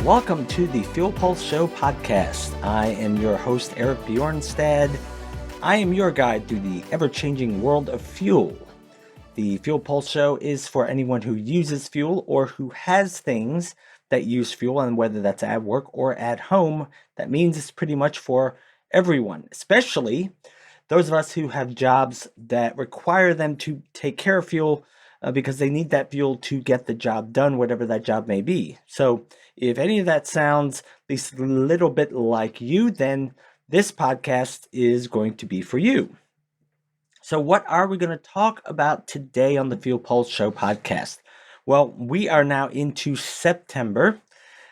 Welcome to the Fuel Pulse Show podcast. I am your host, Eric Bjornstad. I am your guide through the ever-changing world of fuel. The Fuel Pulse Show is for anyone who uses fuel or who has things that use fuel, and whether that's at work or at home, that means it's pretty much for everyone, especially those of us who have jobs that require them to take care of fuel because they need that fuel to get the job done, whatever that job may be. So if any of that sounds at least a little bit like you, then this podcast is going to be for you. So what are we going to talk about today on the Fuel Pulse Show podcast? Well, we are now into September.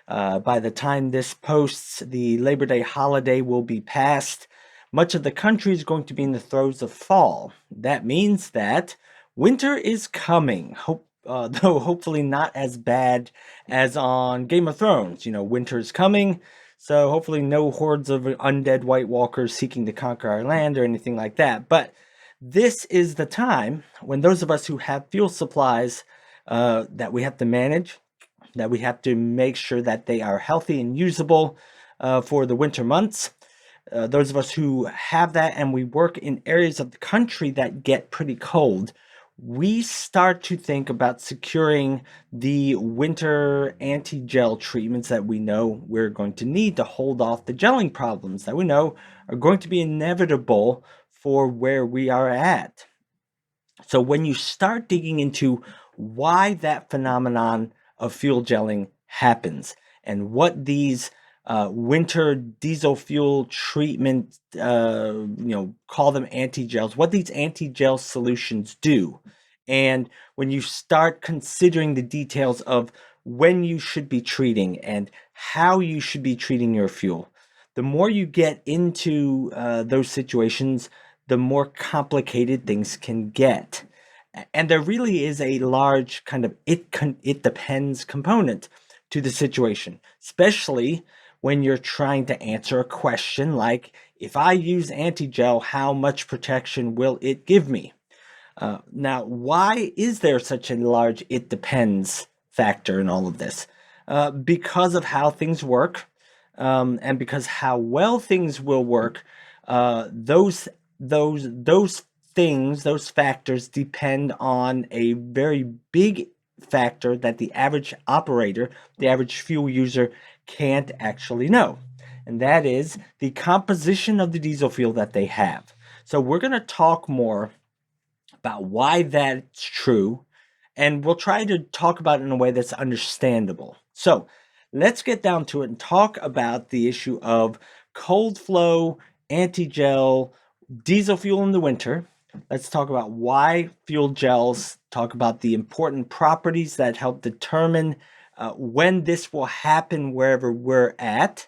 By the time this posts, the Labor Day holiday will be past. Much of the country is going to be in the throes of fall. That means that winter is coming, though hopefully not as bad as on Game of Thrones. Winter is coming, so hopefully no hordes of undead White Walkers seeking to conquer our land or anything like that. But this is the time when those of us who have fuel supplies that we have to manage, that we have to make sure that they are healthy and usable for the winter months. Those of us who have that and we work in areas of the country that get pretty cold, we start to think about securing the winter anti-gel treatments that we know we're going to need to hold off the gelling problems that we know are going to be inevitable for where we are at. So when you start digging into why that phenomenon of fuel gelling happens and what these winter diesel fuel treatment, call them anti-gels, what these anti-gel solutions do. And when you start considering the details of when you should be treating and how you should be treating your fuel, the more you get into those situations, the more complicated things can get. And there really is a large kind of it depends component to the situation, especially when you're trying to answer a question like, if I use anti-gel, how much protection will it give me? Now, why is there such a large it depends factor in all of this? Because of how things work, and because how well things will work, those factors depend on a very big factor that the average operator, the average fuel user, can't actually know. And that is the composition of the diesel fuel that they have. So we're going to talk more about why that's true, and we'll try to talk about it in a way that's understandable. So let's get down to it and talk about the issue of cold flow, anti-gel, diesel fuel in the winter. Let's talk about why fuel gels, talk about the important properties that help determine when this will happen wherever we're at.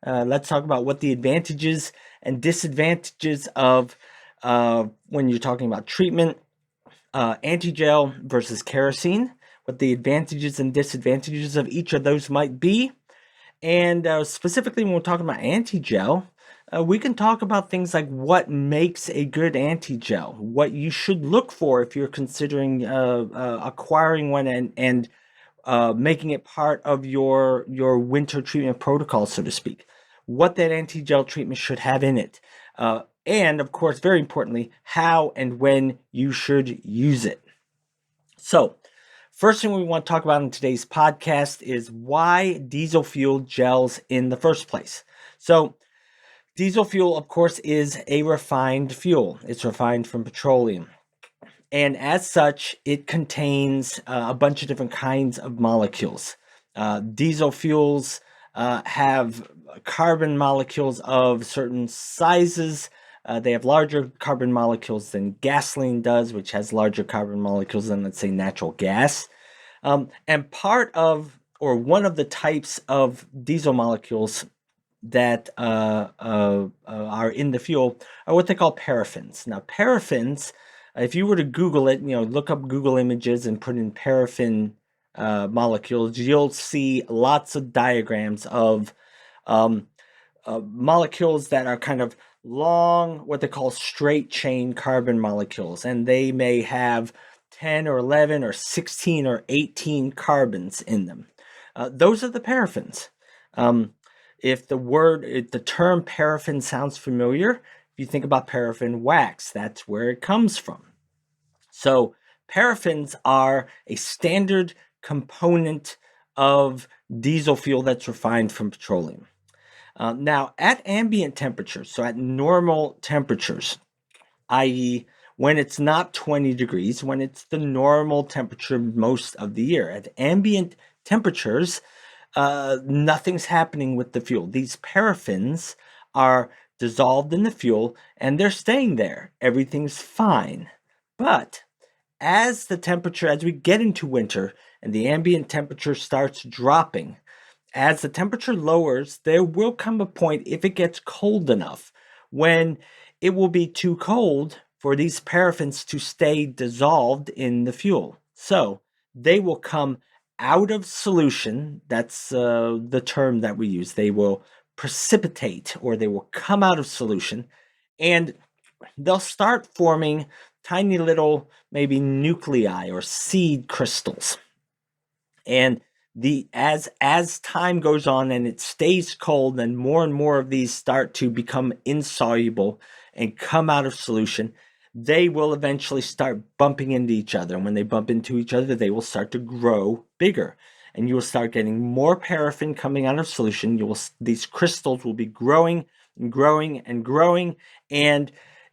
Let's talk about what the advantages and disadvantages of when you're talking about treatment, anti-gel versus kerosene, what the advantages and disadvantages of each of those might be. And specifically when we're talking about anti-gel, we can talk about things like what makes a good anti-gel, what you should look for if you're considering acquiring one and making it part of your winter treatment protocol, so to speak, what that anti-gel treatment should have in it. And of course, very importantly, how and when you should use it. So first thing we want to talk about in today's podcast is why diesel fuel gels in the first place. So diesel fuel, of course, is a refined fuel. It's refined from petroleum. And as such, it contains a bunch of different kinds of molecules. Diesel fuels have carbon molecules of certain sizes. They have larger carbon molecules than gasoline does, which has larger carbon molecules than, let's say, natural gas. And part of, or one of the types of diesel molecules that are in the fuel are what they call paraffins. Now, paraffins, if you were to Google it, look up Google Images and put in paraffin molecules, you'll see lots of diagrams of molecules that are kind of long, what they call straight chain carbon molecules, and they may have 10 or 11 or 16 or 18 carbons in them. Those are the paraffins. Um, if the term paraffin sounds familiar, if you think about paraffin wax, that's where it comes from. So paraffins are a standard component of diesel fuel that's refined from petroleum. Now, at ambient temperatures, so at normal temperatures, i.e., when it's not 20 degrees, when it's the normal temperature most of the year, at ambient temperatures, nothing's happening with the fuel. These paraffins are dissolved in the fuel and they're staying there. Everything's fine. But as we get into winter and the ambient temperature starts dropping, as the temperature lowers, there will come a point, if it gets cold enough, when it will be too cold for these paraffins to stay dissolved in the fuel. So they will come out of solution. That's the term that we use. They will precipitate, or they will come out of solution, and they'll start forming tiny little, maybe nuclei or seed crystals. And as time goes on and it stays cold, and more of these start to become insoluble and come out of solution, they will eventually start bumping into each other. And when they bump into each other, they will start to grow bigger. And you will start getting more paraffin coming out of solution. These crystals will be growing and growing and growing. And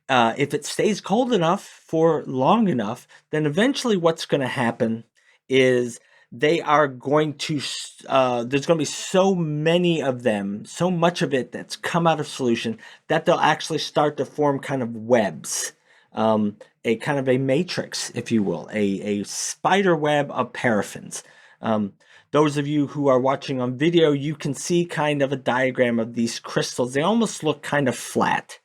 if it stays cold enough for long enough, then eventually what's going to happen is they are going to there's going to be so many of them, so much of it that's come out of solution, that they'll actually start to form kind of webs, a kind of a matrix, if you will, a spider web of paraffins. Those of you who are watching on video, you can see kind of a diagram of these crystals. They almost look kind of flat.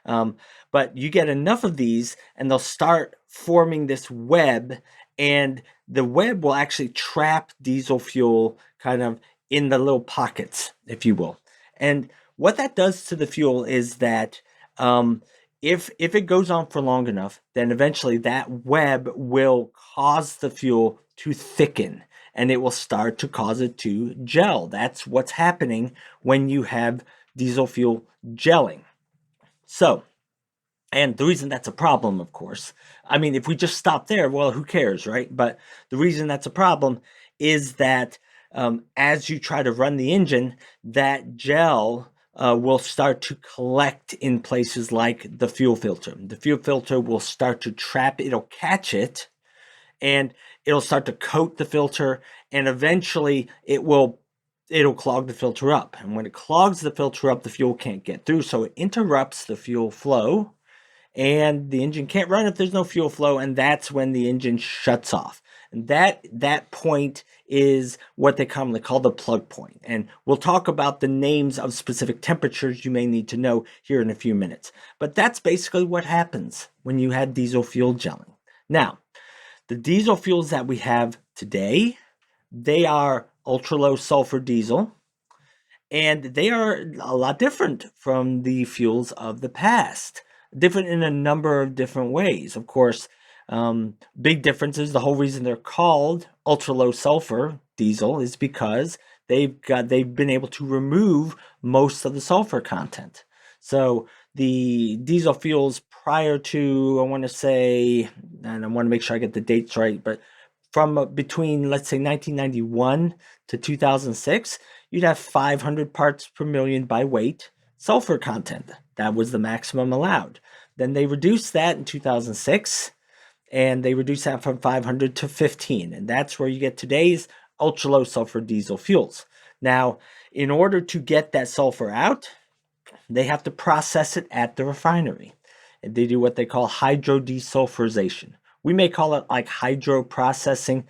But you get enough of these and they'll start forming this web, and the web will actually trap diesel fuel kind of in the little pockets, if you will. And what that does to the fuel is that if it goes on for long enough, then eventually that web will cause the fuel to thicken, and it will start to cause it to gel. That's what's happening when you have diesel fuel gelling. So, and the reason that's a problem, of course, I mean, if we just stop there, well, who cares, right? But the reason that's a problem is that as you try to run the engine, that gel will start to collect in places like the fuel filter. The fuel filter will start to trap, it'll catch it, and it'll start to coat the filter, and eventually it'll clog the filter up. And when it clogs the filter up, the fuel can't get through, so it interrupts the fuel flow, and the engine can't run if there's no fuel flow, and that's when the engine shuts off. And that point is what they commonly call the plug point. And we'll talk about the names of specific temperatures you may need to know here in a few minutes. But that's basically what happens when you have diesel fuel gelling. Now, the diesel fuels that we have today, they are ultra-low sulfur diesel, and they are a lot different from the fuels of the past. Different in a number of different ways. Of course, big differences. The whole reason they're called ultra-low sulfur diesel is because they've been able to remove most of the sulfur content. So the diesel fuels prior to, I want to say, and I want to make sure I get the dates right, but from between, let's say, 1991 to 2006, you'd have 500 parts per million by weight sulfur content. That was the maximum allowed. Then they reduced that in 2006, and they reduced that from 500 to 15, and that's where you get today's ultra-low sulfur diesel fuels. Now, in order to get that sulfur out, they have to process it at the refinery, and they do what they call hydrodesulfurization. We may call it like hydroprocessing.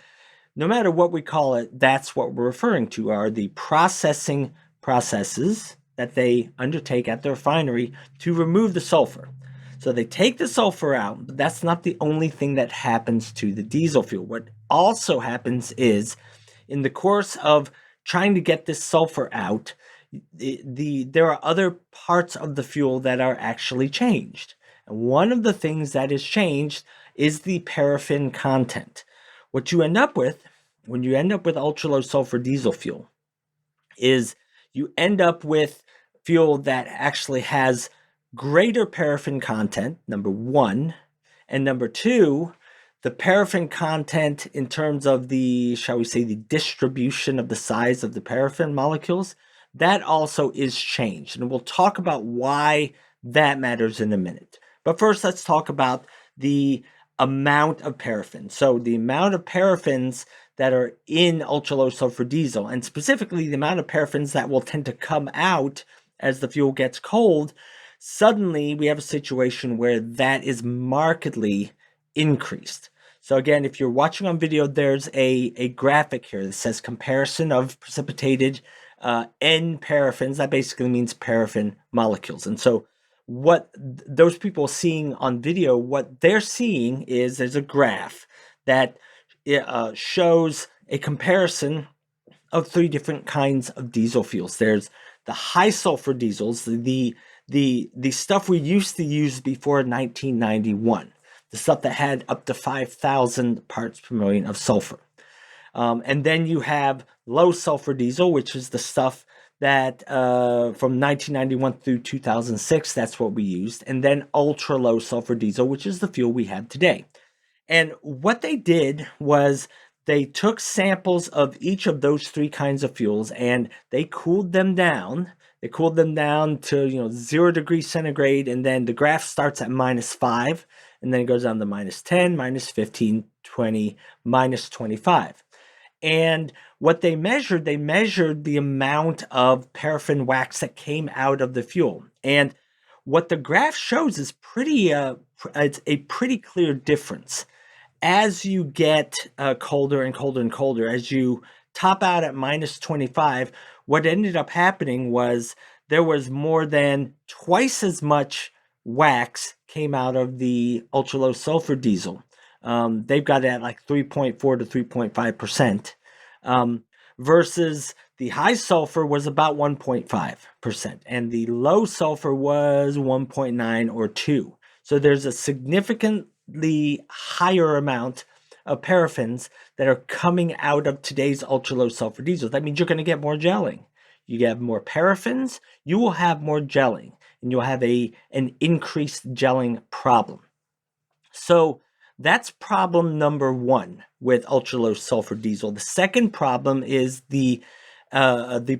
No matter what we call it, that's what we're referring to, are the processing processes that they undertake at the refinery to remove the sulfur. So they take the sulfur out, but that's not the only thing that happens to the diesel fuel. What also happens is, in the course of trying to get this sulfur out, there are other parts of the fuel that are actually changed. And one of the things that is changed is the paraffin content. What you end up with when you end up with ultra-low sulfur diesel fuel is you end up with fuel that actually has greater paraffin content, number one, and number two, the paraffin content in terms of the, shall we say, the distribution of the size of the paraffin molecules, that also is changed. And we'll talk about why that matters in a minute. But first, let's talk about the amount of paraffin. So the amount of paraffins that are in ultra low sulfur diesel, and specifically the amount of paraffins that will tend to come out as the fuel gets cold, suddenly we have a situation where that is markedly increased. So again, if you're watching on video, there's a graphic here that says comparison of precipitated N paraffins. That basically means paraffin molecules. And so what those people seeing on video, what they're seeing is there's a graph that shows a comparison of three different kinds of diesel fuels. There's the high sulfur diesels, the stuff we used to use before 1991, the stuff that had up to 5,000 parts per million of sulfur. And then you have low sulfur diesel, which is the stuff that from 1991 through 2006, that's what we used. And then ultra low sulfur diesel, which is the fuel we have today. And what they did was they took samples of each of those three kinds of fuels and they cooled them down. They cooled them down to 0 degrees centigrade, and then the graph starts at -5, and then it goes down to -10, -15, 20, -25. And what they measured the amount of paraffin wax that came out of the fuel. And what the graph shows is it's a pretty clear difference. As you get colder and colder and colder, as you top out at -25, what ended up happening was there was more than twice as much wax came out of the ultra low sulfur diesel. They've got it at like 3.4 to 3.5%, versus the high sulfur was about 1.5%, and the low sulfur was 1.9 or 2. So there's a significantly higher amount of paraffins that are coming out of today's ultra low sulfur diesel. That means you're going to get more gelling. You have more paraffins, you will have more gelling, and you'll have an increased gelling problem. So that's problem number one with ultra low sulfur diesel. The second problem is the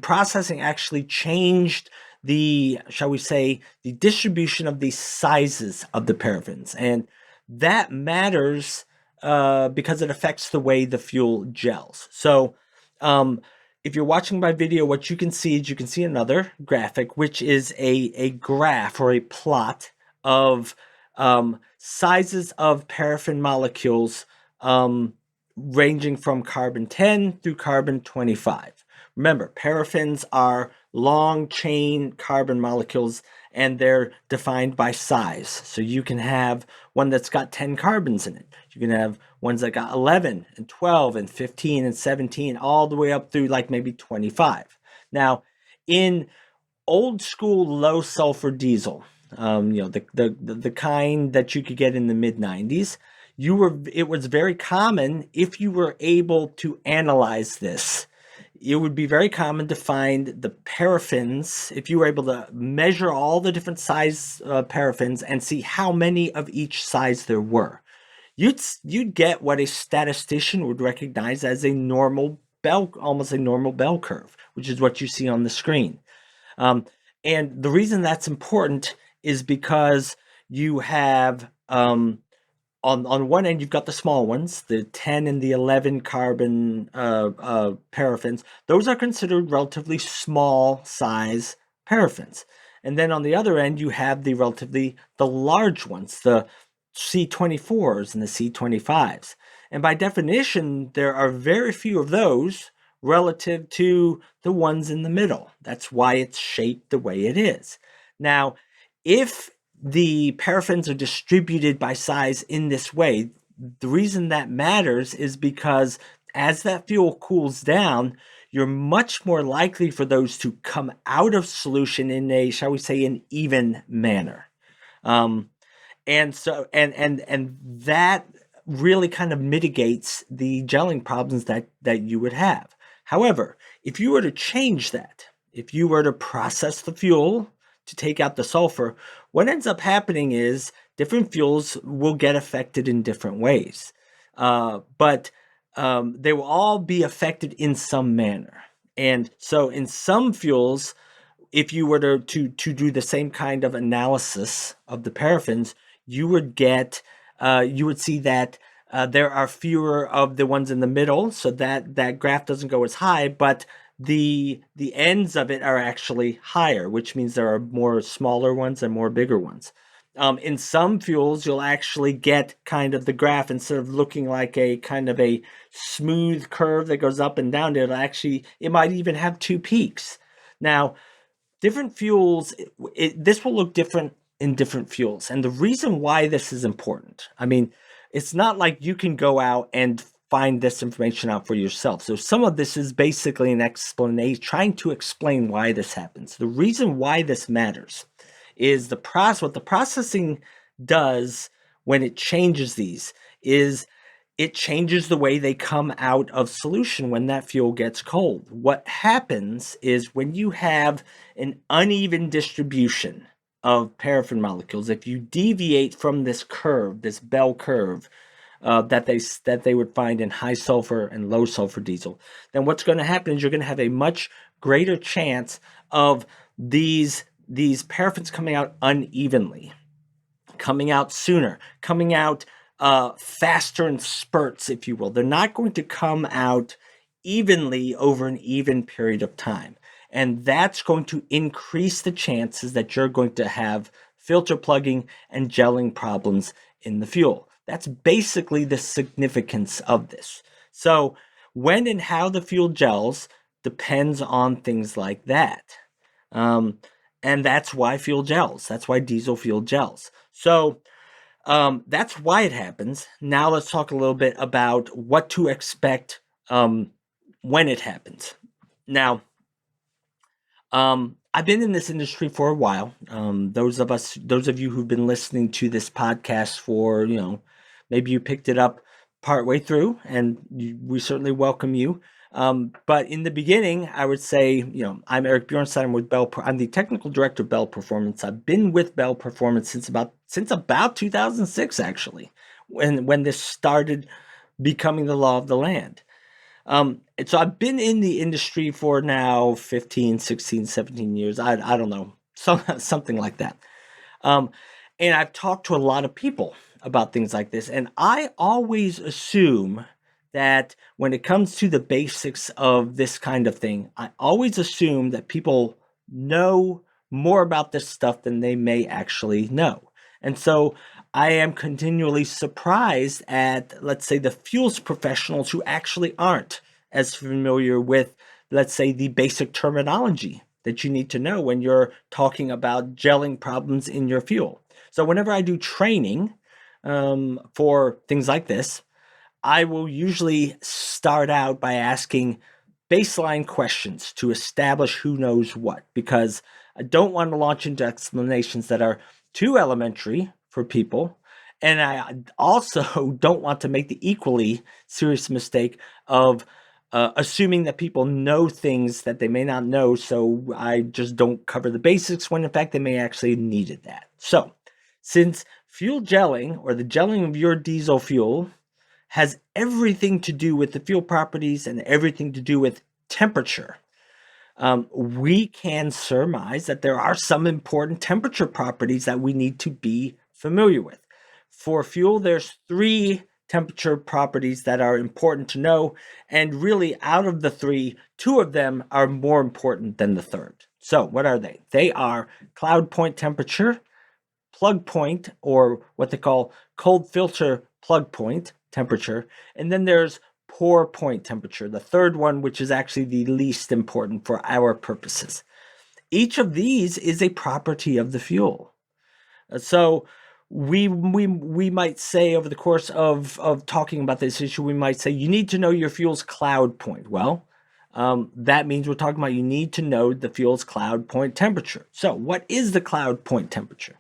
processing actually changed the, shall we say, the distribution of the sizes of the paraffins, and that matters because it affects the way the fuel gels. So if you're watching my video, what you can see is you can see another graphic, which is a graph or a plot of sizes of paraffin molecules ranging from carbon 10 through carbon 25. Remember, paraffins are long chain carbon molecules, and they're defined by size. So you can have one that's got 10 carbons in it. You can have ones that got 11 and 12 and 15 and 17, all the way up through like maybe 25. Now, in old school low sulfur diesel, the kind that you could get in the mid-90s, it was very common, if you were able to analyze this, it would be very common to find the paraffins, if you were able to measure all the different size paraffins and see how many of each size there were. You'd get what a statistician would recognize as a normal bell, almost a normal bell curve, which is what you see on the screen. And the reason that's important is because you have on one end, you've got the small ones, the 10 and the 11 carbon paraffins. Those are considered relatively small size paraffins. And then on the other end, you have the large ones, the C24s and the C25s. And by definition, there are very few of those relative to the ones in the middle. That's why it's shaped the way it is. Now, if the paraffins are distributed by size in this way, the reason that matters is because as that fuel cools down, you're much more likely for those to come out of solution in a, shall we say, an even manner. And so, and that really kind of mitigates the gelling problems that you would have. However, if you were to change that, if you were to process the fuel to take out the sulfur, what ends up happening is different fuels will get affected in different ways. But they will all be affected in some manner. And so in some fuels, if you were to do the same kind of analysis of the paraffins, you would see that there are fewer of the ones in the middle, so that graph doesn't go as high, but the ends of it are actually higher, which means there are more smaller ones and more bigger ones. In some fuels, you'll actually get kind of the graph, instead of looking like a kind of a smooth curve that goes up and down, it might even have two peaks. Now, different fuels, this will look different in different fuels. And the reason why this is important, I mean, it's not like you can go out and find this information out for yourself. So some of this is basically an explanation, trying to explain why this happens. The reason why this matters is what the processing does when it changes these is it changes the way they come out of solution when that fuel gets cold. What happens is when you have an uneven distribution of paraffin molecules, if you deviate from this curve, this bell curve, that they would find in high sulfur and low sulfur diesel, then what's going to happen is you're going to have a much greater chance of these paraffins coming out unevenly, coming out sooner, coming out faster in spurts, if you will. They're not going to come out evenly over an even period of time. And that's going to increase the chances that you're going to have filter plugging and gelling problems in the fuel. That's basically the significance of this. So when and how the fuel gels depends on things like that. And that's why fuel gels. That's why diesel fuel gels. So that's why it happens. Now let's talk a little bit about what to expect when it happens. Now, I've been in this industry for a while. Those of you who've been listening to this podcast for, maybe you picked it up partway through, and we certainly welcome you. But in the beginning, I would say, I'm Eric Bjornstad. I'm with Bell. I'm the technical director of Bell Performance. I've been with Bell Performance since about 2006, actually, when this started becoming the law of the land. And so I've been in the industry for now 15, 16, 17 years. I don't know, something like that. And I've talked to a lot of people about things like this. And I always assume that when it comes to the basics of this kind of thing, I always assume that people know more about this stuff than they may actually know. And so I am continually surprised at, let's say, the fuels professionals who actually aren't as familiar with, let's say, the basic terminology that you need to know when you're talking about gelling problems in your fuel. So whenever I do training for things like this, I will usually start out by asking baseline questions to establish who knows what, because I don't want to launch into explanations that are too elementary for people. And I also don't want to make the equally serious mistake of assuming that people know things that they may not know. So I just don't cover the basics when in fact they may actually needed that. So since fuel gelling, or the gelling of your diesel fuel, has everything to do with the fuel properties and everything to do with temperature, we can surmise that there are some important temperature properties that we need to be familiar with. For fuel, there's 3 temperature properties that are important to know, and really out of the 3, 2 of them are more important than the third. So what are they? They are cloud point temperature, plug point, or what they call cold filter plug point temperature, and then there's pour point temperature, the third one, which is actually the least important for our purposes. Each of these is a property of the fuel. So we might say, over the course of talking about this issue, we might say you need to know your fuel's cloud point. Well, that means we're talking about you need to know the fuel's cloud point temperature. So what is the cloud point temperature?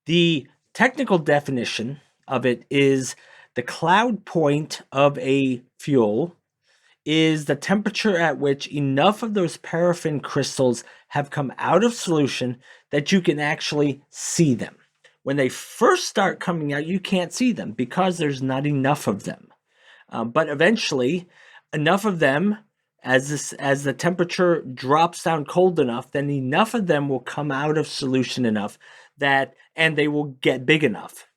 The technical definition of it is the cloud point of a fuel is the temperature at which enough of those paraffin crystals have come out of solution that you can actually see them. When they first start coming out, you can't see them because there's not enough of them. But eventually, enough of them, as the temperature drops down cold enough, then enough of them will come out of solution enough that, and they will get big enough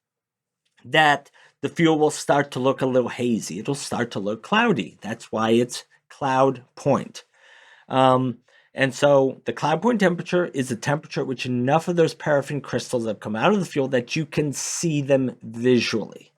that the fuel will start to look a little hazy. It'll start to look cloudy. That's why it's cloud point. And so the cloud point temperature is the temperature at which enough of those paraffin crystals have come out of the fuel that you can see them visually.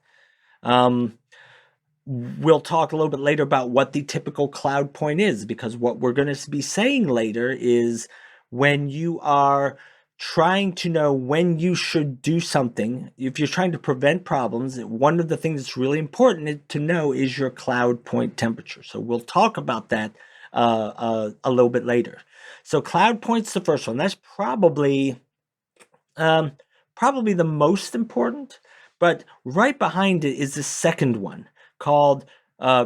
We'll talk a little bit later about what the typical cloud point is, because what we're going to be saying later is when you are trying to know when you should do something, if you're trying to prevent problems, one of the things that's really important to know is your cloud point temperature. So we'll talk about that a little bit later. So cloud point's the first one. That's probably the most important, but right behind it is the second one called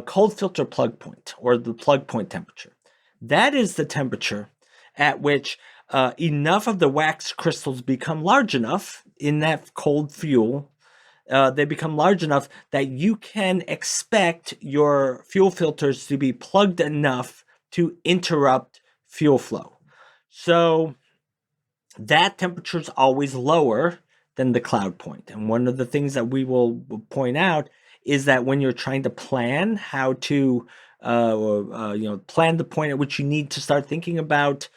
cold filter plug point, or the plug point temperature. That is the temperature at which enough of the wax crystals become large enough in that cold fuel. They become large enough that you can expect your fuel filters to be plugged enough to interrupt fuel flow. So that temperature is always lower than the cloud point. And one of the things that we will point out is that when you're trying to plan how to plan the point at which you need to start thinking about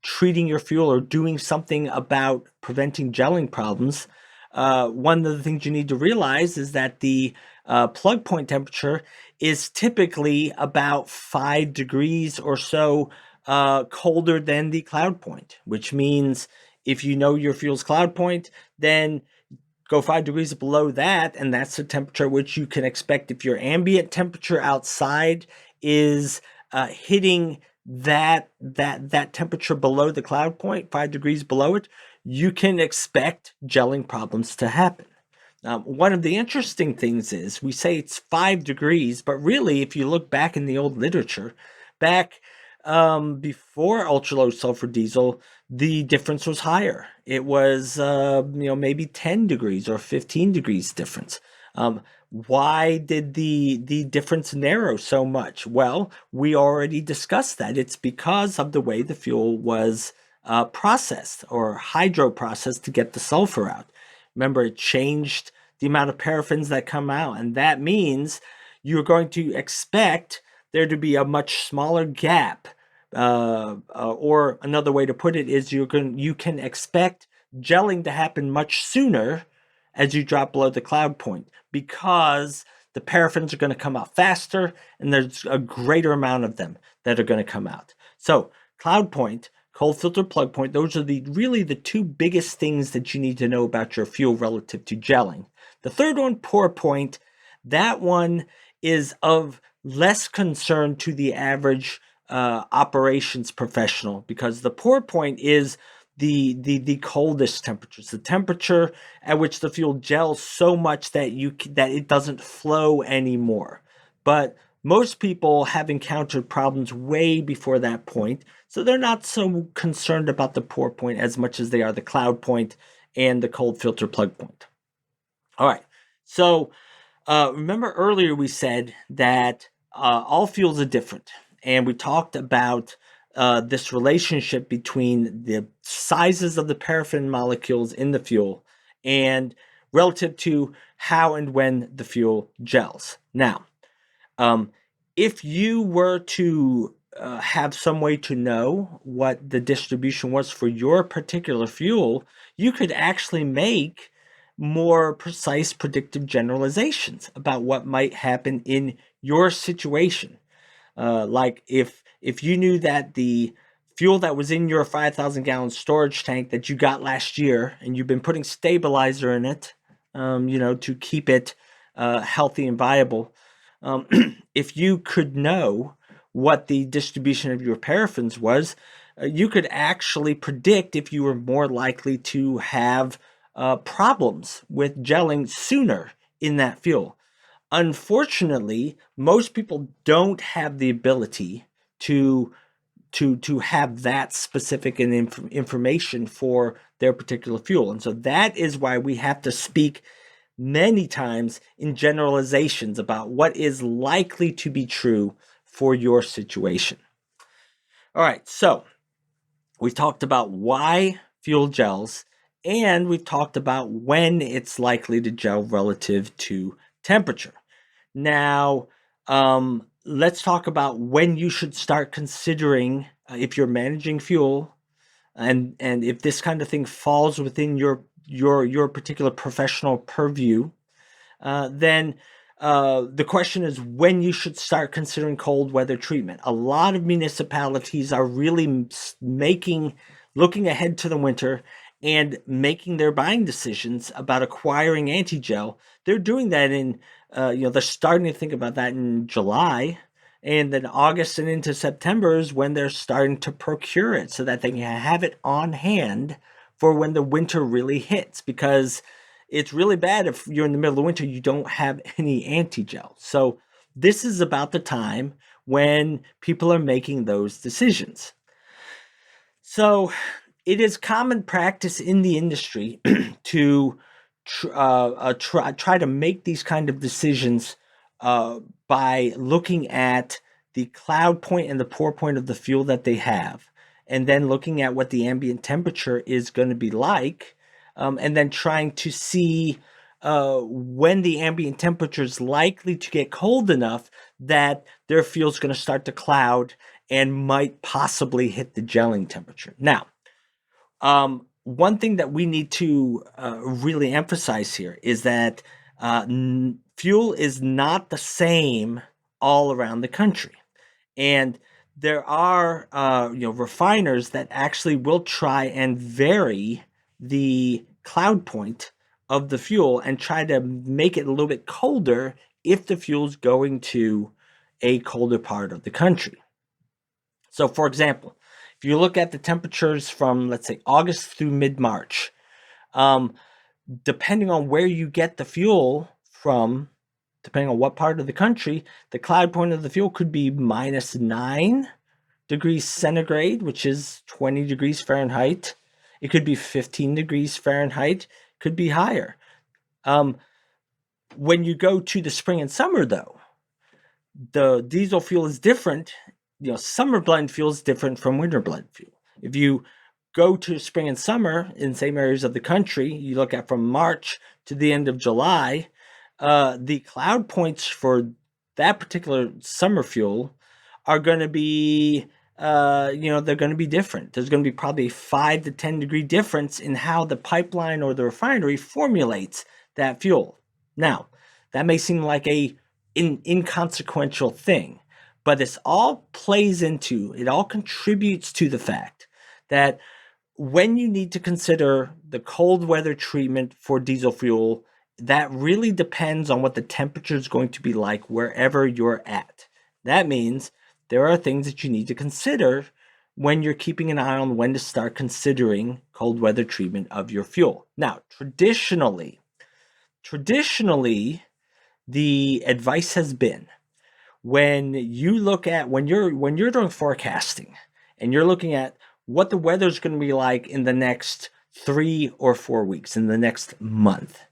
treating your fuel or doing something about preventing gelling problems, one of the things you need to realize is that the plug point temperature is typically about 5 degrees or so colder than the cloud point, which means if you know your fuel's cloud point, then go 5 degrees below that, and that's the temperature which you can expect. If your ambient temperature outside is hitting that temperature below the cloud point, 5 degrees below it, you can expect gelling problems to happen. One of the interesting things is we say it's 5 degrees, but really, if you look back in the old literature, back before ultra low sulfur diesel, the difference was higher. It was maybe 10 degrees or 15 degrees difference. Why did the difference narrow so much? Well, we already discussed that. It's because of the way the fuel was processed or hydroprocessed to get the sulfur out. Remember, it changed the amount of paraffins that come out, and that means you're going to expect there to be a much smaller gap. Or another way to put it is you can expect gelling to happen much sooner as you drop below the cloud point, because the paraffins are going to come out faster and there's a greater amount of them that are going to come out. So cloud point, cold filter plug point, those are really the two biggest things that you need to know about your fuel relative to gelling. The third one, pour point, that one is of less concern to the average operations professional, because the pour point is the coldest temperatures, the temperature at which the fuel gels so much that it doesn't flow anymore. But most people have encountered problems way before that point, so they're not so concerned about the pour point as much as they are the cloud point and the cold filter plug point. All right, so remember earlier we said that all fuels are different, and we talked about this relationship between the sizes of the paraffin molecules in the fuel and relative to how and when the fuel gels. Now, if you were to have some way to know what the distribution was for your particular fuel, you could actually make more precise predictive generalizations about what might happen in your situation. Like if you knew that the fuel that was in your 5,000 gallon storage tank that you got last year, and you've been putting stabilizer in it, to keep it healthy and viable, if you could know what the distribution of your paraffins was, you could actually predict if you were more likely to have problems with gelling sooner in that fuel. Unfortunately, most people don't have the ability to have that specific information for their particular fuel. And so that is why we have to speak many times in generalizations about what is likely to be true for your situation. All right, so we've talked about why fuel gels, and we've talked about when it's likely to gel relative to temperature. Now, let's talk about when you should start considering if you're managing fuel, and if this kind of thing falls within your particular professional purview. Then the question is when you should start considering cold weather treatment. A lot of municipalities are really looking ahead to the winter and making their buying decisions about acquiring anti-gel. They're doing that they're starting to think about that in July, and then August and into September is when they're starting to procure it so that they can have it on hand for when the winter really hits, because it's really bad if you're in the middle of winter, you don't have any anti-gel. So this is about the time when people are making those decisions. So it is common practice in the industry to try to make these kind of decisions by looking at the cloud point and the pour point of the fuel that they have, and then looking at what the ambient temperature is going to be like, and then trying to see when the ambient temperature is likely to get cold enough that their fuel is going to start to cloud and might possibly hit the gelling temperature. Now, one thing that we need to really emphasize here is that fuel is not the same all around the country. And there are refiners that actually will try and vary the cloud point of the fuel and try to make it a little bit colder if the fuel's going to a colder part of the country. So for example, if you look at the temperatures from, let's say, August through mid-March, depending on where you get the fuel from, depending on what part of the country, the cloud point of the fuel could be -9 degrees centigrade, which is 20 degrees Fahrenheit. It could be 15 degrees Fahrenheit, could be higher. When you go to the spring and summer, though, the diesel fuel is different. Summer blend fuel is different from winter blend fuel. If you go to spring and summer in same areas of the country, you look at from March to the end of July, the cloud points for that particular summer fuel are going to be, they're going to be different. There's going to be probably 5 to 10 degree difference in how the pipeline or the refinery formulates that fuel. Now, that may seem like a inconsequential thing, but it all contributes to the fact that when you need to consider the cold weather treatment for diesel fuel, that really depends on what the temperature is going to be like wherever you're at. That means there are things that you need to consider when you're keeping an eye on when to start considering cold weather treatment of your fuel. Now, traditionally, the advice has been when you're doing forecasting and you're looking at what the weather is going to be like in the next 3 or 4 weeks, in the next month.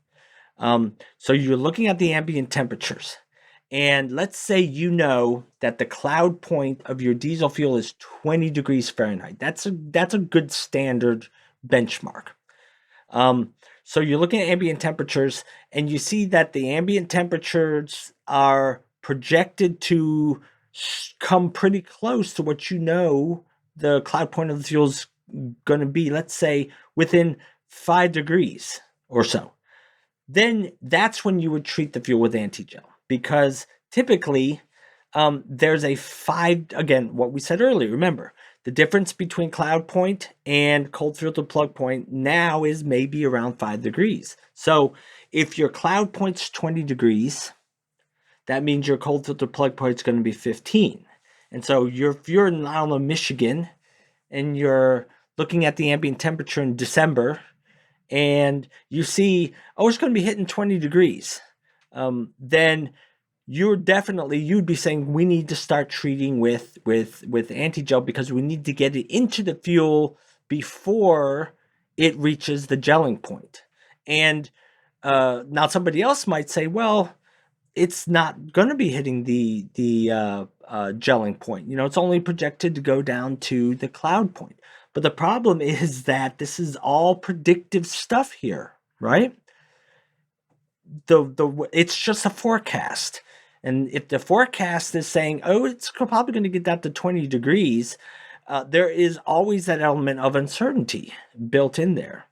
So you're looking at the ambient temperatures, and let's say that the cloud point of your diesel fuel is 20 degrees Fahrenheit. That's a good standard benchmark. So you're looking at ambient temperatures, and you see that the ambient temperatures are projected to come pretty close to what the cloud point of the fuel is going to be, let's say within 5 degrees or so. Then that's when you would treat the fuel with anti-gel, because typically there's again, what we said earlier, remember, the difference between cloud point and cold filter plug point now is maybe around 5 degrees. So if your cloud point's 20 degrees, that means your cold filter plug point is going to be 15. And so if you're in, I don't know, Michigan, and you're looking at the ambient temperature in December, and you see, it's going to be hitting 20 degrees, then you'd be saying we need to start treating with anti-gel because we need to get it into the fuel before it reaches the gelling point. And now somebody else might say, well, it's not going to be hitting the gelling point. It's only projected to go down to the cloud point. But the problem is that this is all predictive stuff here, right? It's just a forecast. And if the forecast is saying, oh, it's probably going to get down to 20 degrees, there is always that element of uncertainty built in there.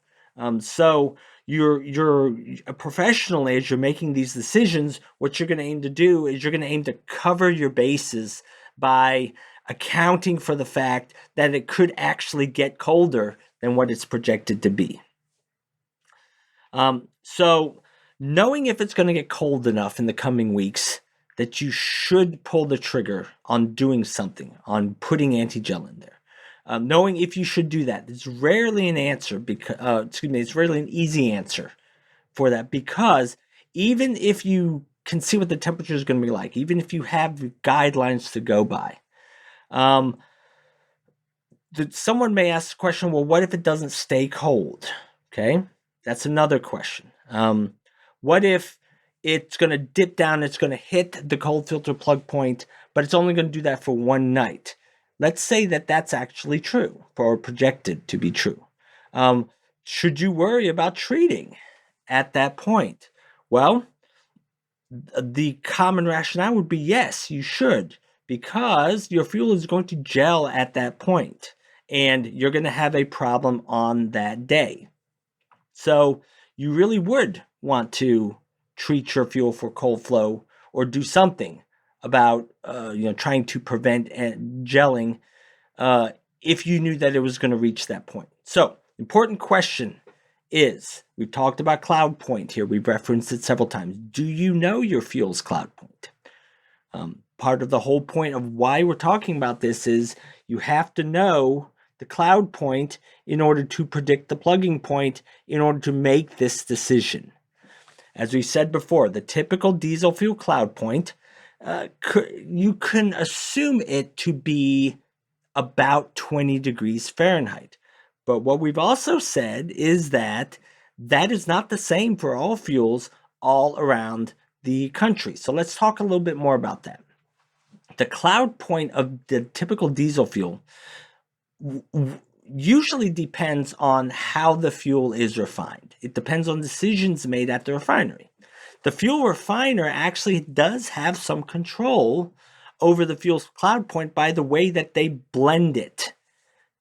So you're professionally, as you're making these decisions, what you're going to aim to do is you're going to aim to cover your bases by accounting for the fact that it could actually get colder than what it's projected to be. So knowing if it's going to get cold enough in the coming weeks that you should pull the trigger on doing something, on putting anti-gel in there. Knowing if you should do that, it's rarely an answer because, it's rarely an easy answer for that, because even if you can see what the temperature is going to be like, even if you have guidelines to go by, someone may ask the question, well, what if it doesn't stay cold? Okay, that's another question. What if it's going to dip down, it's going to hit the cold filter plug point, but it's only going to do that for one night? Let's say that that's actually true, or projected to be true. Should you worry about treating at that point? Well, the common rationale would be yes, you should, because your fuel is going to gel at that point, and you're going to have a problem on that day. So you really would want to treat your fuel for cold flow or do something about trying to prevent gelling if you knew that it was going to reach that point. So important question is, we've talked about cloud point here, we've referenced it several times. Do you know your fuel's cloud point? Part of the whole point of why we're talking about this is you have to know the cloud point in order to predict the plugging point, in order to make this decision. As we said before, the typical diesel fuel cloud point, you can assume it to be about 20 degrees Fahrenheit. But what we've also said is that that is not the same for all fuels all around the country. So let's talk a little bit more about that. The cloud point of the typical diesel fuel usually depends on how the fuel is refined. It depends on decisions made at the refinery. The fuel refiner actually does have some control over the fuel's cloud point by the way that they blend it.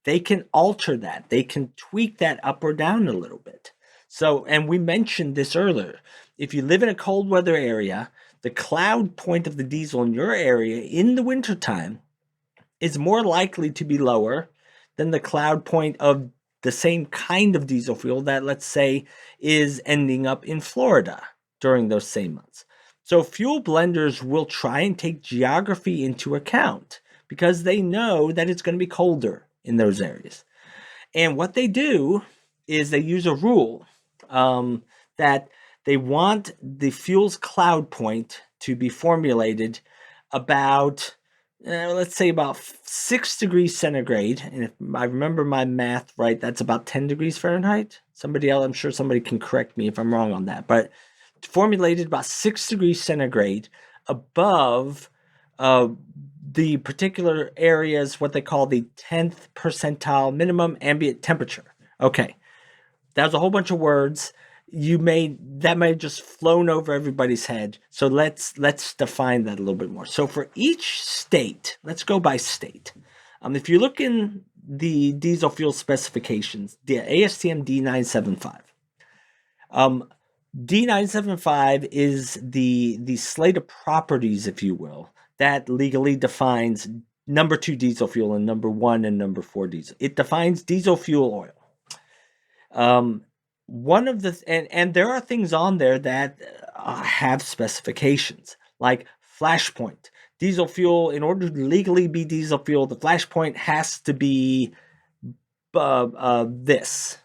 They can alter that. They can tweak that up or down a little bit. So, and we mentioned this earlier, if you live in a cold weather area, the cloud point of the diesel in your area in the wintertime is more likely to be lower than the cloud point of the same kind of diesel fuel that, let's say, is ending up in Florida during those same months. So fuel blenders will try and take geography into account because they know that it's going to be colder in those areas. And what they do is they use a rule that they want the fuel's cloud point to be formulated about, let's say, about 6 degrees centigrade. And if I remember my math right, that's about 10 degrees Fahrenheit. Somebody else, I'm sure somebody can correct me if I'm wrong on that. But formulated about 6 degrees centigrade above the particular areas, what they call the 10th percentile minimum ambient temperature. Okay, that was a whole bunch of words. That may have just flown over everybody's head. So let's define that a little bit more. So for each state, let's go by state. If you look in the diesel fuel specifications, the ASTM D975. D975 is the slate of properties, if you will, that legally defines number 2 diesel fuel and number 1 and number 4 diesel. It defines diesel fuel oil. One of the and there are things on there that have specifications, like flash point. Diesel fuel, in order to legally be diesel fuel, the flash point has to be this.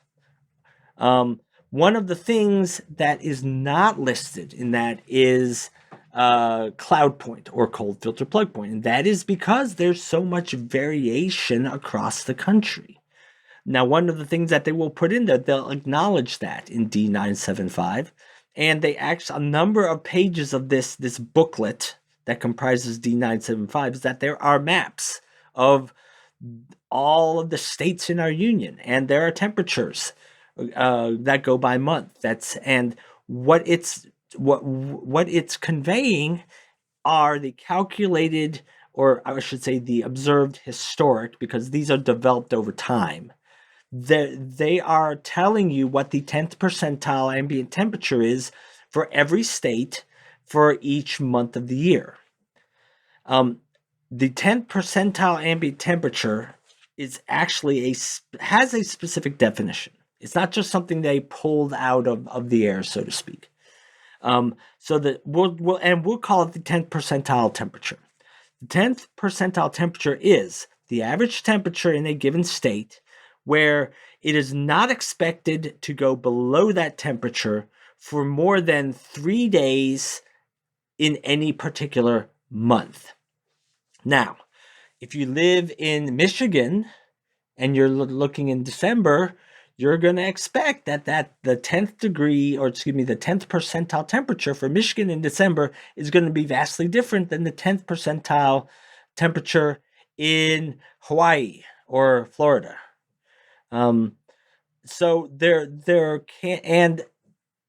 One of the things that is not listed in that is cloud point or cold filter plug point. And that is because there's so much variation across the country. Now, one of the things that they will put in there, they'll acknowledge that in D975. And they actually, a number of pages of this booklet that comprises D975 is that there are maps of all of the states in our union, and there are temperatures that go by month. And what it's conveying are the calculated, or I should say the observed historic, because these are developed over time. They are telling you what the 10th percentile ambient temperature is for every state for each month of the year. The 10th percentile ambient temperature is actually has a specific definition. It's not just something they pulled out of the air, so to speak. So that we'll call it the 10th percentile temperature. The 10th percentile temperature is the average temperature in a given state where it is not expected to go below that temperature for more than 3 days in any particular month. Now, if you live in Michigan and you're looking in December, you're going to expect that the 10th degree, or excuse me, the 10th percentile temperature for Michigan in December is going to be vastly different than the 10th percentile temperature in Hawaii or Florida. So there can, and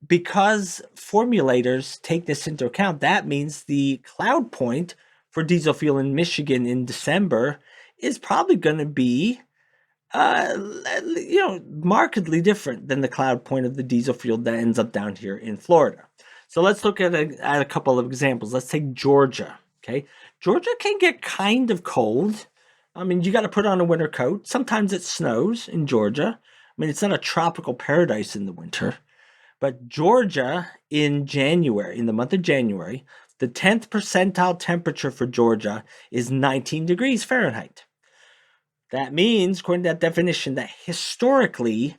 because formulators take this into account, that means the cloud point for diesel fuel in Michigan in December is probably going to be markedly different than the cloud point of the diesel fuel that ends up down here in Florida. So let's look at a couple of examples. Let's take Georgia. Okay, Georgia can get kind of cold. I mean, you got to put on a winter coat. Sometimes it snows in Georgia. I mean, it's not a tropical paradise in the winter. But Georgia in January, in the month of January, the 10th percentile temperature for Georgia is 19 degrees Fahrenheit. That means, according to that definition, that historically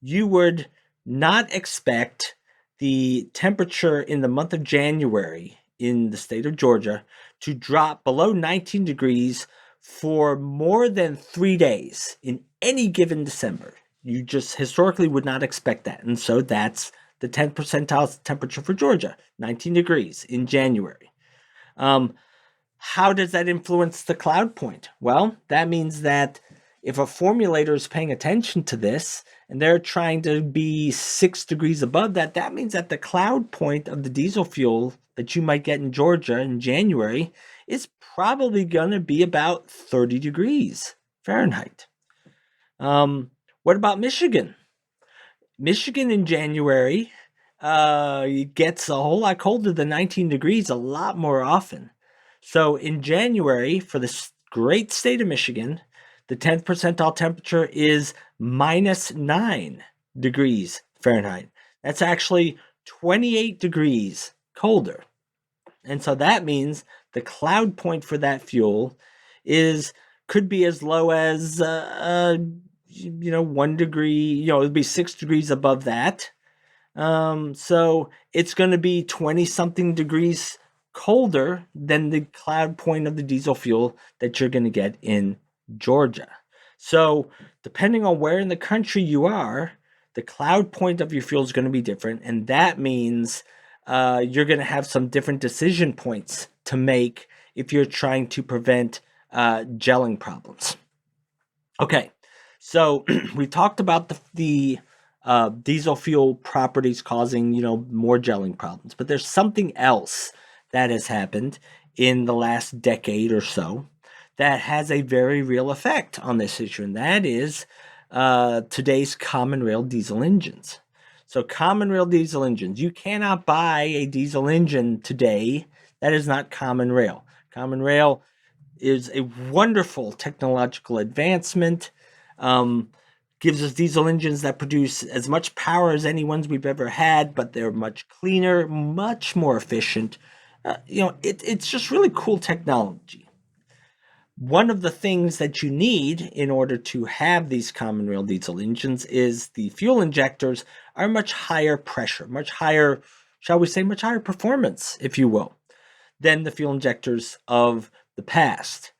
you would not expect the temperature in the month of January in the state of Georgia to drop below 19 degrees for more than 3 days in any given December. You just historically would not expect that. And so that's the 10th percentile temperature for Georgia, 19 degrees in January. How does that influence the cloud point? Well, that means that if a formulator is paying attention to this and they're trying to be 6 degrees above that, that means that the cloud point of the diesel fuel that you might get in Georgia in January is probably going to be about 30 degrees Fahrenheit. What about Michigan? Michigan in January gets a whole lot colder than 19 degrees a lot more often. So in January, for this great state of Michigan, the 10th percentile temperature is -9 degrees Fahrenheit. That's actually 28 degrees colder. And so that means the cloud point for that fuel could be as low as 1 degree, it'd be 6 degrees above that. So it's going to be 20 something degrees colder than the cloud point of the diesel fuel that you're going to get in Georgia. So depending on where in the country you are, the cloud point of your fuel is going to be different. And that means you're going to have some different decision points to make if you're trying to prevent gelling problems. Okay, so we talked about the diesel fuel properties causing, more gelling problems. But there's something else that has happened in the last decade or so that has a very real effect on this issue, and that is today's common rail diesel engines. So common rail diesel engines, you cannot buy a diesel engine today that is not common rail. Common rail is a wonderful technological advancement. Gives us diesel engines that produce as much power as any ones we've ever had, but they're much cleaner, much more efficient. It's just really cool technology. One of the things that you need in order to have these common rail diesel engines is the fuel injectors are much higher pressure, much higher, shall we say, much higher performance, if you will. than the fuel injectors of the past.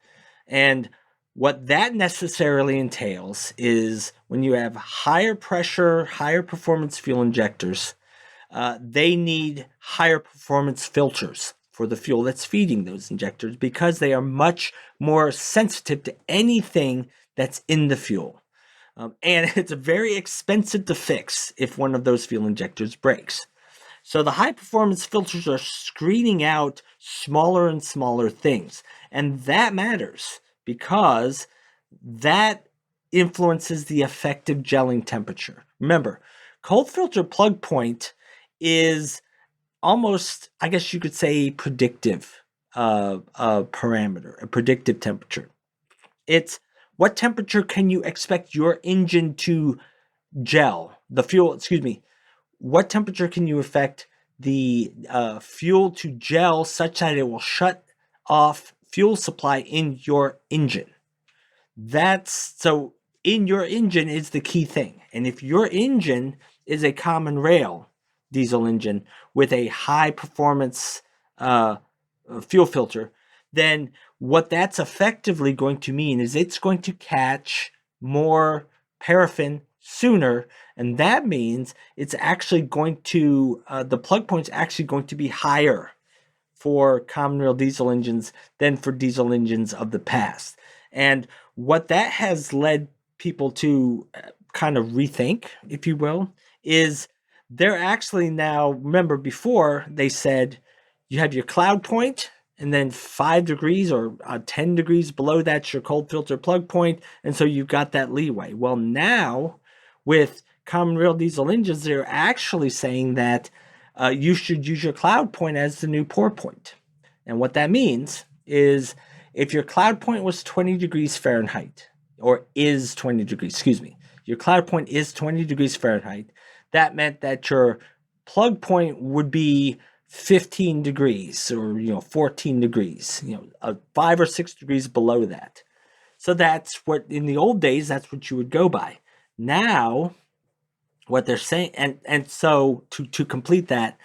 And what that necessarily entails is when you have higher pressure, higher performance fuel injectors, they need higher performance filters for the fuel that's feeding those injectors because they are much more sensitive to anything that's in the fuel. And it's very expensive to fix if one of those fuel injectors breaks. So the high performance filters are screening out smaller and smaller things. And that matters because that influences the effective gelling temperature. Remember, cold filter plug point is almost, I guess you could say, predictive parameter, a predictive temperature. It's what temperature can you expect your engine to gel, the fuel, excuse me, what temperature can you affect the fuel to gel such that it will shut off fuel supply in your engine? That's so in your engine is the key thing. And if your engine is a common rail diesel engine with a high performance fuel filter, then what that's effectively going to mean is it's going to catch more paraffin sooner, and that means it's actually going to the plug point's actually going to be higher for common rail diesel engines than for diesel engines of the past. And what that has led people to kind of rethink, if you will, is they're actually now, remember before they said you have your cloud point and then 5 degrees or 10 degrees below that's your cold filter plug point, and so you've got that leeway. Well, now with common rail diesel engines, they're actually saying that you should use your cloud point as the new pour point. And what that means is if your cloud point was 20 degrees Fahrenheit, or is 20 degrees, excuse me, your cloud point is 20 degrees Fahrenheit, that meant that your plug point would be 15 degrees or 14 degrees, 5 or 6 degrees below that. So that's what in the old days that's what you would go by. Now what they're saying, and so to complete that,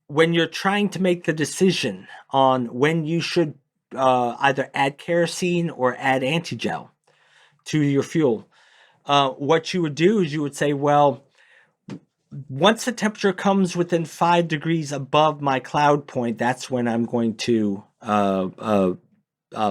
when you're trying to make the decision on when you should either add kerosene or add anti-gel to your fuel, what you would do is you would say, well, once the temperature comes within 5 degrees above my cloud point, that's when I'm going to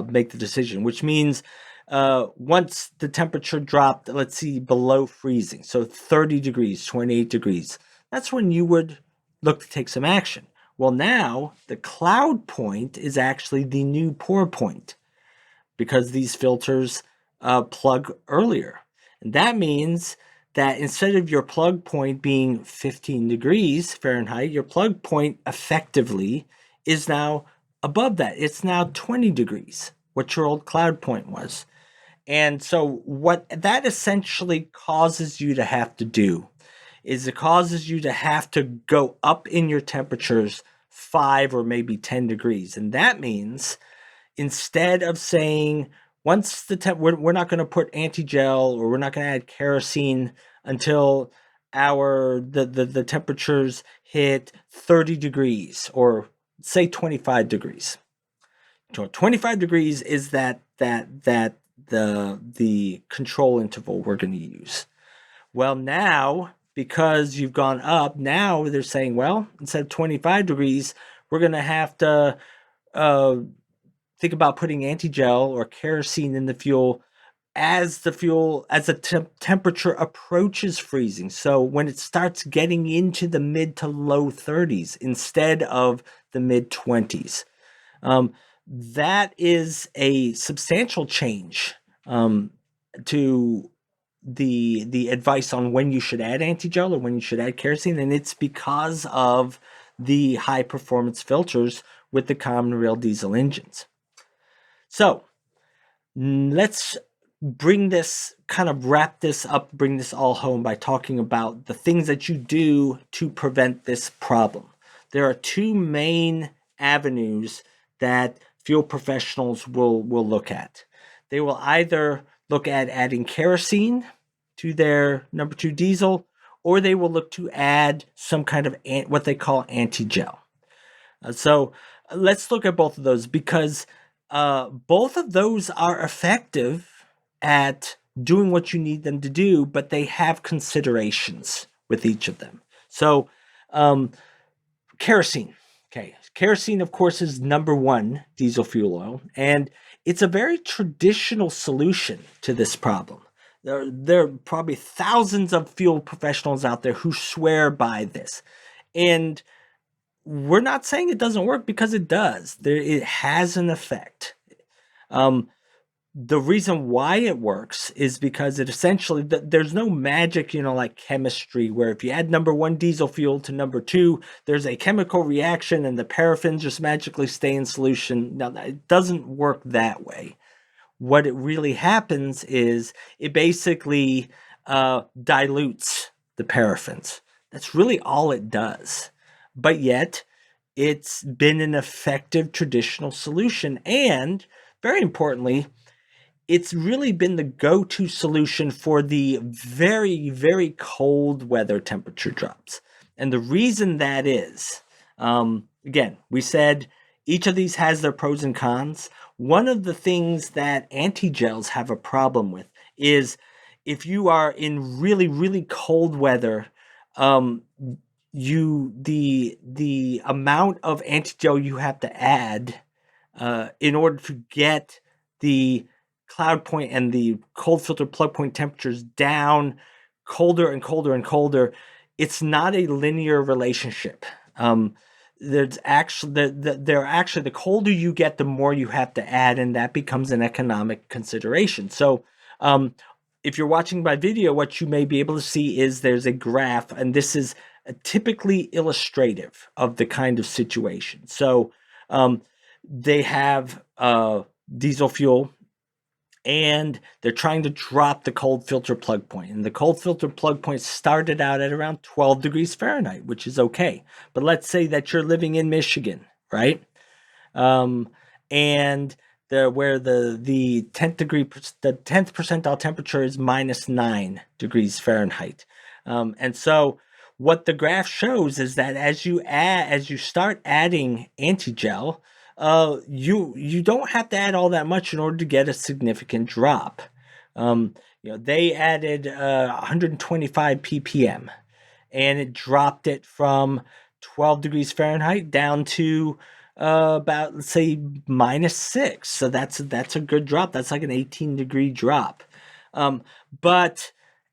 make the decision, which means once the temperature dropped, let's see, below freezing, so 30 degrees, 28 degrees, that's when you would look to take some action. Well, now the cloud point is actually the new pour point because these filters plug earlier. And that means that instead of your plug point being 15 degrees Fahrenheit, your plug point effectively is now above that. It's now 20 degrees, what your old cloud point was. And so what that essentially causes you to have to do is it causes you to have to go up in your temperatures 5 or maybe 10 degrees. And that means instead of saying, once the we're not going to put anti-gel or we're not going to add kerosene until the temperatures hit 30 degrees or say 25 degrees. 25 degrees is the control interval we're going to use. Well, now because you've gone up, now they're saying, well, instead of 25 degrees, we're going to have to think about putting anti-gel or kerosene in the fuel as the temperature approaches freezing. So when it starts getting into the mid to low 30s instead of the mid 20s. That is a substantial change to the advice on when you should add anti-gel or when you should add kerosene, and it's because of the high performance filters with the common rail diesel engines. So let's bring this, kind of wrap this up, bring this all home by talking about the things that you do to prevent this problem. There are two main avenues that fuel professionals will look at. They will either look at adding kerosene to their number 2 diesel, or they will look to add some kind of what they call anti-gel. let's look at both of those because both of those are effective at doing what you need them to do, but they have considerations with each of them. So, um, kerosene. Okay, kerosene, of course, is number one diesel fuel oil, and it's a very traditional solution to this problem. There are probably thousands of fuel professionals out there who swear by this. And we're not saying it doesn't work because it does. It has an effect. Um, the reason why it works is because it essentially there's no magic, like chemistry, where if you add number one diesel fuel to number two, there's a chemical reaction and the paraffins just magically stay in solution. Now, it doesn't work that way. What it really happens is it basically dilutes the paraffins. That's really all it does. But yet, it's been an effective traditional solution. And very importantly, it's really been the go-to solution for the very, very cold weather temperature drops. And the reason that is, again, we said each of these has their pros and cons. One of the things that anti-gels have a problem with is if you are in really, really cold weather, the amount of anti-gel you have to add in order to get the cloud point and the cold filter plug point temperatures down colder and colder and colder, it's not a linear relationship. There's actually the colder you get, the more you have to add, and that becomes an economic consideration. So if you're watching by video, what you may be able to see is there's a graph, and this is typically illustrative of the kind of situation. So they have diesel fuel, and they're trying to drop the cold filter plug point. And the cold filter plug point started out at around 12 degrees Fahrenheit, which is okay. But let's say that you're living in Michigan, right? And where the 10th percentile temperature is -9 degrees Fahrenheit. And so what the graph shows is that as you start adding anti-gel, you don't have to add all that much in order to get a significant drop. They added 125 ppm, and it dropped it from 12 degrees Fahrenheit down to about, let's say, -6. So that's a good drop. That's like an 18-degree drop. But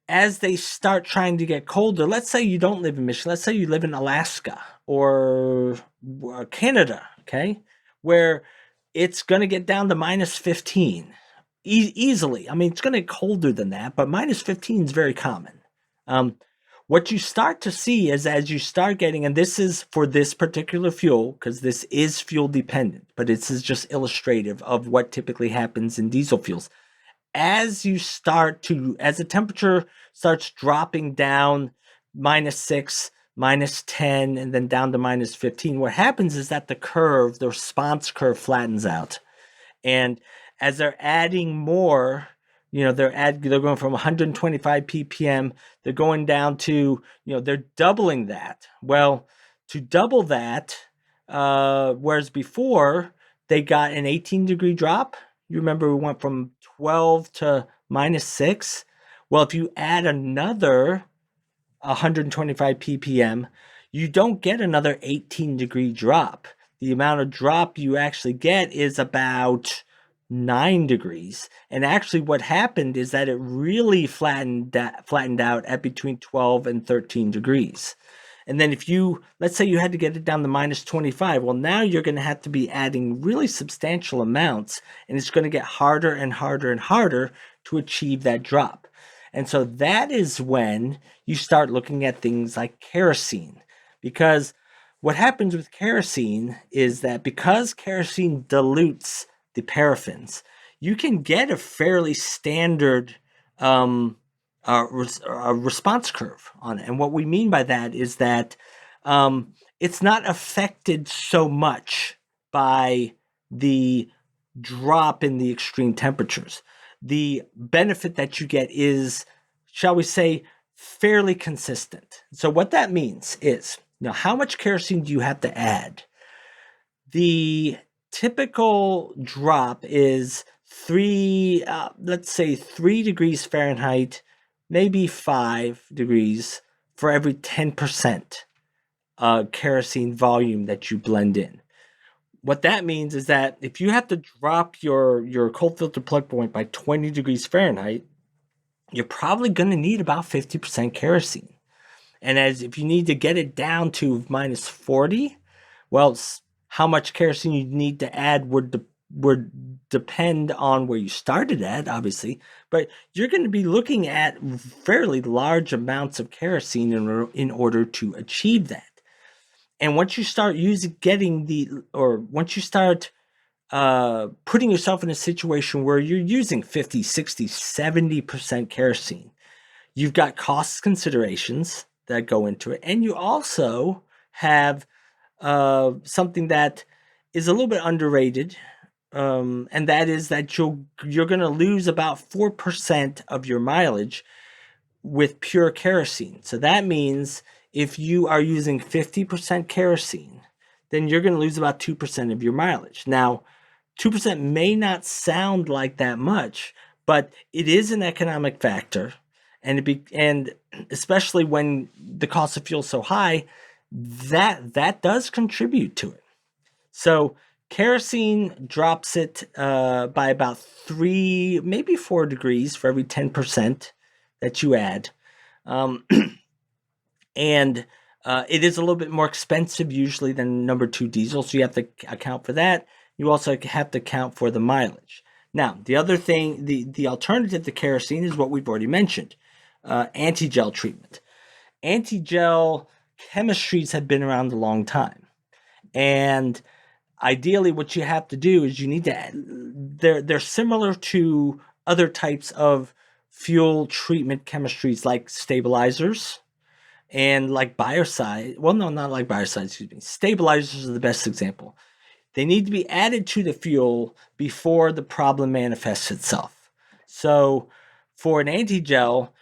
as they start trying to get colder, let's say you don't live in Michigan. Let's say you live in Alaska or Canada, okay, where it's going to get down to -15 easily. I mean, it's going to get colder than that, but -15 is very common. What you start to see is as you start getting, and this is for this particular fuel, because this is fuel dependent, but this is just illustrative of what typically happens in diesel fuels. As the temperature starts dropping down -6, -10, and then down to -15, what happens is that the response curve flattens out. And as they're adding more, they're going from 125 ppm, they're going down to, they're doubling that. Well, to double that, whereas before they got an 18-degree drop, you remember we went from 12 to -6. Well, if you add another 125 ppm, you don't get another 18-degree drop. The amount of drop you actually get is about 9 degrees. And actually what happened is that it really flattened out at between 12 and 13 degrees. And then let's say you had to get it down to -25, well, now you're going to have to be adding really substantial amounts, and it's going to get harder and harder and harder to achieve that drop. And so that is when you start looking at things like kerosene, because what happens with kerosene is that because kerosene dilutes the paraffins, you can get a fairly standard response curve on it. And what we mean by that is that it's not affected so much by the drop in the extreme temperatures. The benefit that you get is, shall we say, fairly consistent. So what that means is, how much kerosene do you have to add? The typical drop is let's say 3 degrees Fahrenheit, maybe 5 degrees for every 10% kerosene volume that you blend in. What that means is that if you have to drop your cold filter plug point by 20 degrees Fahrenheit, you're probably going to need about 50% kerosene. And as if you need to get it down to minus 40, well, how much kerosene you need to add would depend on where you started at, obviously. But you're going to be looking at fairly large amounts of kerosene in order to achieve that. And once you start once you start putting yourself in a situation where you're using 50, 60, 70% kerosene, you've got cost considerations that go into it. And you also have something that is a little bit underrated, and that is that you're going to lose about 4% of your mileage with pure kerosene. So that means if you are using 50% kerosene, then you're going to lose about 2% of your mileage. Now, 2% may not sound like that much, but it is an economic factor, and especially when the cost of fuel is so high, that does contribute to it. So kerosene drops it by about 3, maybe 4 degrees for every 10% that you add. And it is a little bit more expensive usually than number 2 diesel, so you have to account for that. You also have to account for the mileage. Now, the other thing, the alternative to kerosene is what we've already mentioned, anti-gel treatment. Anti-gel chemistries have been around a long time. And ideally, what you have to do is you need to, they're similar to other types of fuel treatment chemistries like stabilizers and like biocides. Well, no, not like biocides, excuse me. Stabilizers are the best example. They need to be added to the fuel before the problem manifests itself. So for an anti-gel,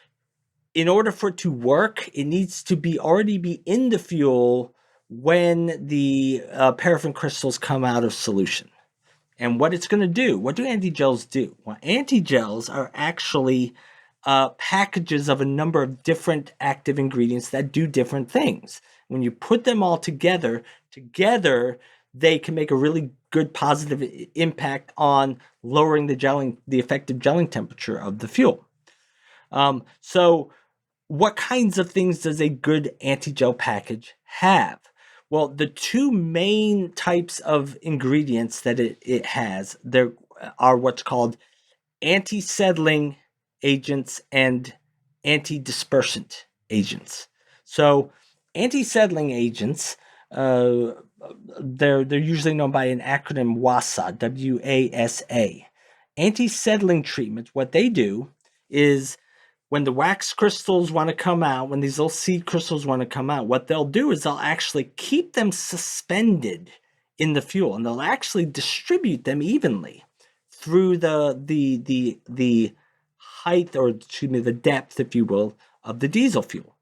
in order for it to work, it needs to already be in the fuel when the paraffin crystals come out of solution. And what it's going to do, what do anti-gels do? Well, anti-gels are actually packages of a number of different active ingredients that do different things. When you put them all together, they can make a really good positive impact on lowering the effective gelling temperature of the fuel. So what kinds of things does a good anti-gel package have? Well, the 2 main types of ingredients that it has, there are what's called anti-settling agents and anti-dispersant agents. So anti-settling agents, they're usually known by an acronym WASA, W-A-S-A. Anti-settling treatments, what they do is when the wax crystals want to come out, when these little seed crystals want to come out, what they'll do is they'll actually keep them suspended in the fuel, and they'll actually distribute them evenly through the height, or excuse me, the depth, if you will, of the diesel fuel.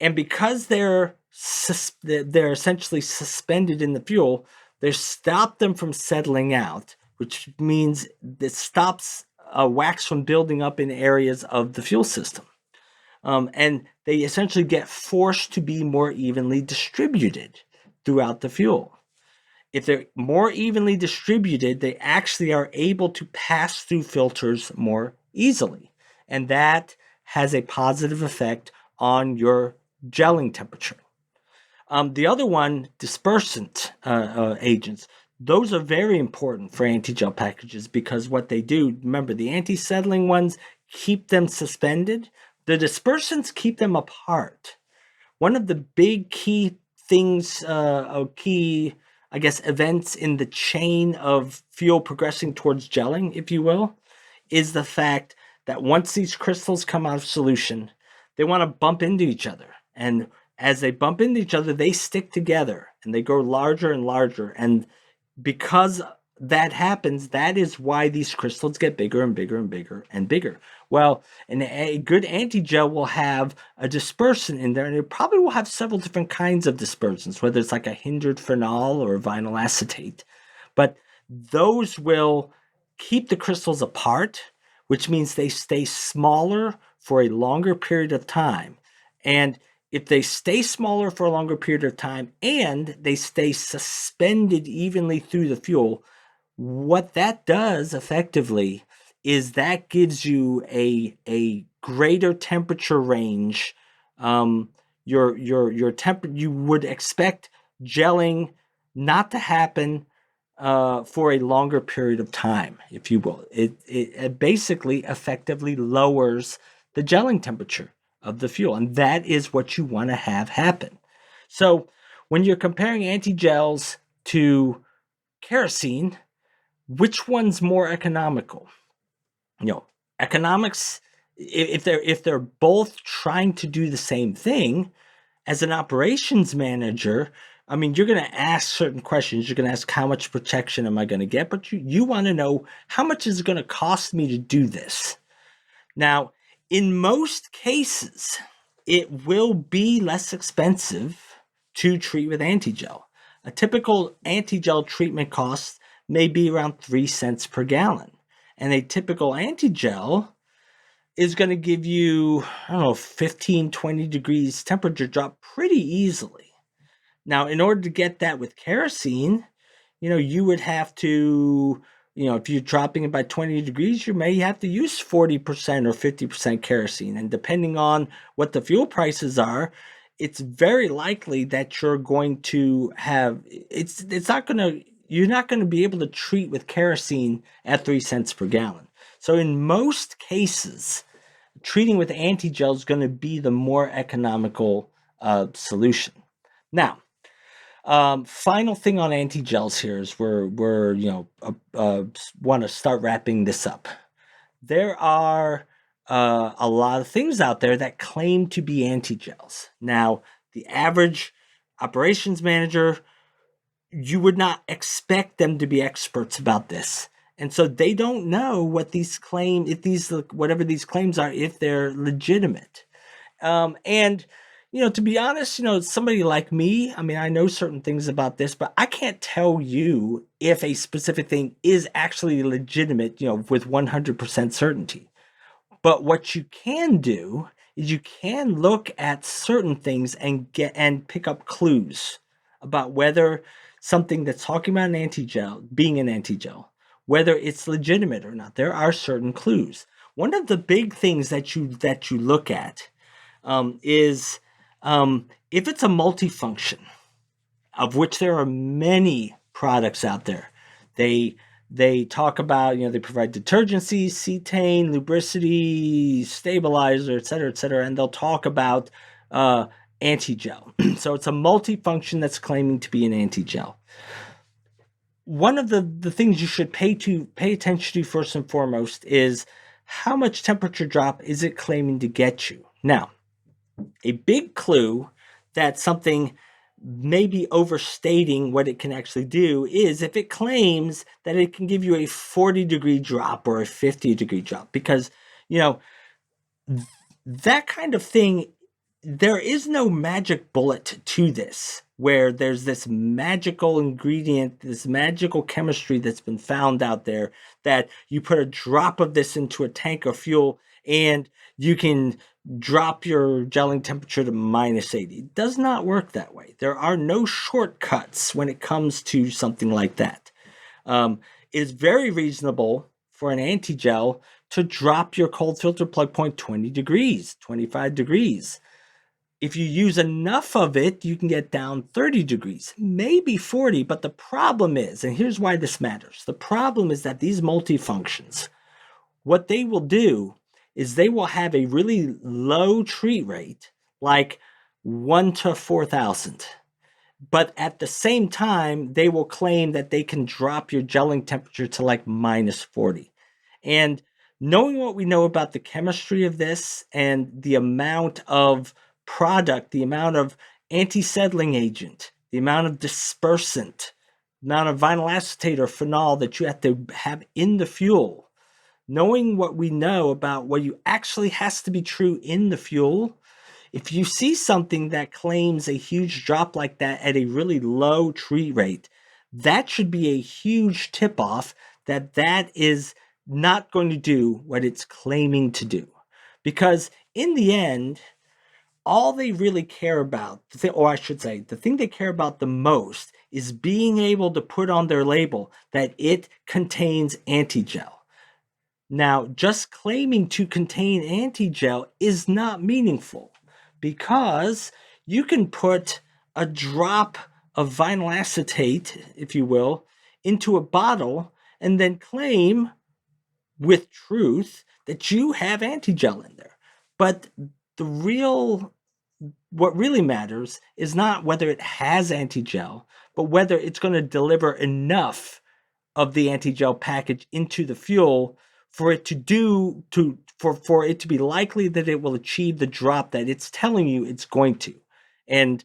And because they're essentially suspended in the fuel, they stop them from settling out, which means it stops wax from building up in areas of the fuel system. And they essentially get forced to be more evenly distributed throughout the fuel. If they're more evenly distributed, they actually are able to pass through filters more easily. And that has a positive effect on your gelling temperature. The other one, dispersant agents, those are very important for anti-gel packages because what they do, remember, the anti-settling ones keep them suspended. The dispersants keep them apart. One of the big key things, events in the chain of fuel progressing towards gelling, if you will, is the fact that once these crystals come out of solution, they want to bump into each other. And as they bump into each other, they stick together and they grow larger and larger. And because that happens, that is why these crystals get bigger and bigger and bigger and bigger. Well, a good anti-gel will have a dispersant in there, and it probably will have several different kinds of dispersants, whether it's like a hindered phenol or vinyl acetate. But those will keep the crystals apart, which means they stay smaller for a longer period of time. And if they stay smaller for a longer period of time and they stay suspended evenly through the fuel, what that does effectively is that gives you a greater temperature range. Your temper you would expect gelling not to happen for a longer period of time, if you will. It basically effectively lowers the gelling temperature of the fuel, and that is what you want to have happen. So when you're comparing anti-gels to kerosene, which one's more economical? Economics, if they're both trying to do the same thing, as an operations manager, I mean, you're going to ask certain questions. You're going to ask, how much protection am I going to get? But you want to know, how much is it going to cost me to do this? Now, in most cases, it will be less expensive to treat with anti-gel. A typical anti-gel treatment cost may be around 3 cents per gallon. And a typical anti-gel is going to give you, 15, 20 degrees temperature drop pretty easily. Now, in order to get that with kerosene, you would have to, if you're dropping it by 20 degrees, you may have to use 40% or 50% kerosene. And depending on what the fuel prices are, it's very likely that you're going to have, you're not going to be able to treat with kerosene at 3 cents per gallon. So in most cases, treating with anti-gel is going to be the more economical solution. Now, final thing on anti-gels here is we're want to start wrapping this up. There are a lot of things out there that claim to be anti-gels. Now, the average operations manager, you would not expect them to be experts about this. And so they don't know what these claims, whatever these claims are, if they're legitimate. And to be honest, somebody like me, I mean, I know certain things about this, but I can't tell you if a specific thing is actually legitimate, with 100% certainty. But what you can do is you can look at certain things and pick up clues about whether something that's talking about being an anti-gel, whether it's legitimate or not. There are certain clues. One of the big things that you look at is if it's a multifunction, of which there are many products out there. They talk about, they provide detergency, cetane, lubricity, stabilizer, et cetera, and they'll talk about anti-gel. So it's a multifunction that's claiming to be an anti-gel. One of the things you should pay attention to first and foremost is how much temperature drop is it claiming to get you. Now, a big clue that something may be overstating what it can actually do is if it claims that it can give you a 40-degree drop or a 50-degree drop, because that kind of thing, there is no magic bullet to this, where there's this magical ingredient, this magical chemistry that's been found out there that you put a drop of this into a tank of fuel and you can drop your gelling temperature to -80. It does not work that way. There are no shortcuts when it comes to something like that. It is very reasonable for an anti-gel to drop your cold filter plug point 20 degrees, 25 degrees. If you use enough of it, you can get down 30 degrees, maybe 40. But the problem is, and here's why this matters, the problem is that these multifunctions, what they will do is they will have a really low treat rate, like 1 to 4,000. But at the same time, they will claim that they can drop your gelling temperature to like -40. And knowing what we know about the chemistry of this and the amount of product, the amount of anti-settling agent, the amount of dispersant, the amount of vinyl acetate or phenol that you have to have in the fuel, knowing what we know about what you actually has to be true in the fuel, if you see something that claims a huge drop like that at a really low treat rate, that should be a huge tip-off that that is not going to do what it's claiming to do. Because in the end, all they really care about, or I should say, the thing they care about the most is being able to put on their label that it contains antigel. Now, just claiming to contain antigel is not meaningful because you can put a drop of vinyl acetate, if you will, into a bottle and then claim with truth that you have antigel in there. But what really matters is not whether it has antigel, but whether it's going to deliver enough of the antigel package into the fuel for it to for it to be likely that it will achieve the drop that it's telling you it's going to. And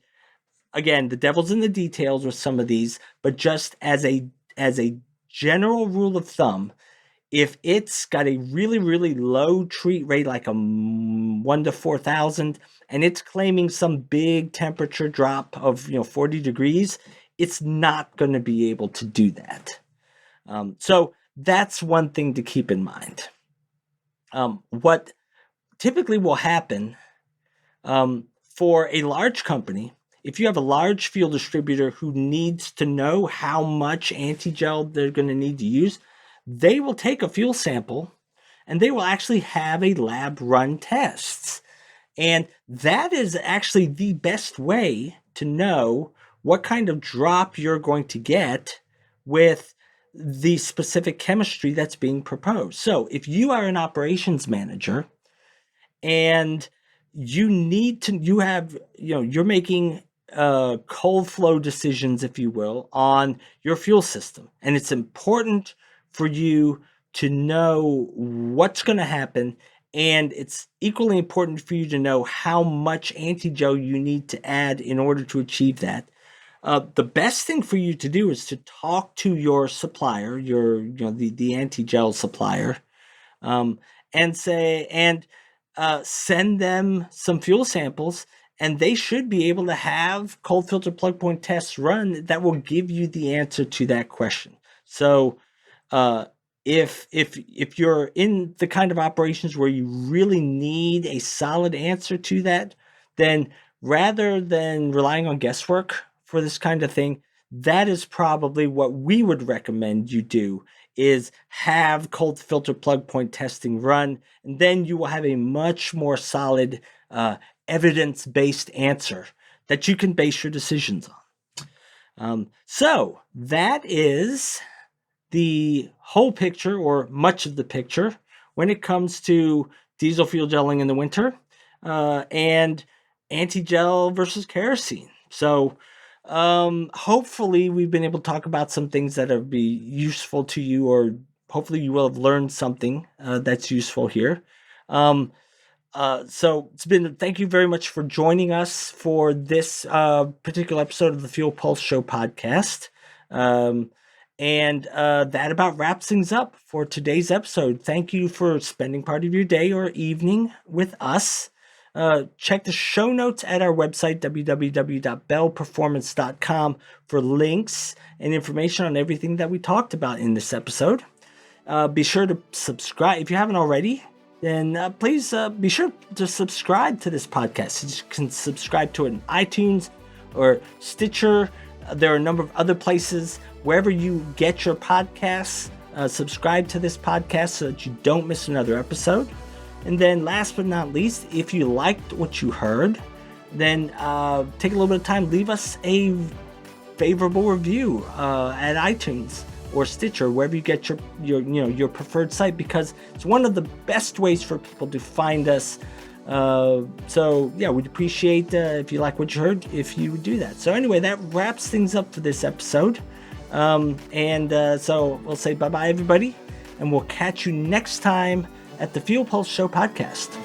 again, the devil's in the details with some of these, but just as a general rule of thumb, if it's got a really, really low treat rate, like a 1 to 4,000, and it's claiming some big temperature drop of 40 degrees, it's not going to be able to do that. So that's one thing to keep in mind. What typically will happen for a large company, if you have a large fuel distributor who needs to know how much antigel they're going to need to use, they will take a fuel sample and they will actually have a lab run tests. And that is actually the best way to know what kind of drop you're going to get with the specific chemistry that's being proposed. So if you are an operations manager and you're making cold flow decisions, if you will, on your fuel system, and it's important for you to know what's going to happen, and it's equally important for you to know how much antigel you need to add in order to achieve that. The best thing for you to do is to talk to your supplier, the antigel supplier, and send them some fuel samples, and they should be able to have cold filter plug point tests run that will give you the answer to that question. So if you're in the kind of operations where you really need a solid answer to that, then rather than relying on guesswork for this kind of thing, that is probably what we would recommend you do, is have cold filter plug point testing run, and then you will have a much more solid evidence-based answer that you can base your decisions on. So that is the whole picture, or much of the picture, when it comes to diesel fuel gelling in the winter and antigel versus kerosene. So hopefully we've been able to talk about some things that will be useful to you, or hopefully you will have learned something that's useful here. So thank you very much for joining us for this particular episode of the Fuel Pulse Show podcast. And that about wraps things up for today's episode. Thank you for spending part of your day or evening with us. Check the show notes at our website, www.bellperformance.com, for links and information on everything that we talked about in this episode. Be sure to subscribe. If you haven't already, then please be sure to subscribe to this podcast. You can subscribe to it in iTunes or Stitcher. There are a number of other places. Wherever you get your podcasts, subscribe to this podcast so that you don't miss another episode. And then last but not least, if you liked what you heard, then take a little bit of time, leave us a favorable review at iTunes or Stitcher, wherever you get your preferred site, because it's one of the best ways for people to find us. So yeah, we'd appreciate if you like what you heard, if you would do that. So anyway, that wraps things up for this episode. So we'll say bye-bye, everybody, and we'll catch you next time at the Fuel Pulse Show podcast.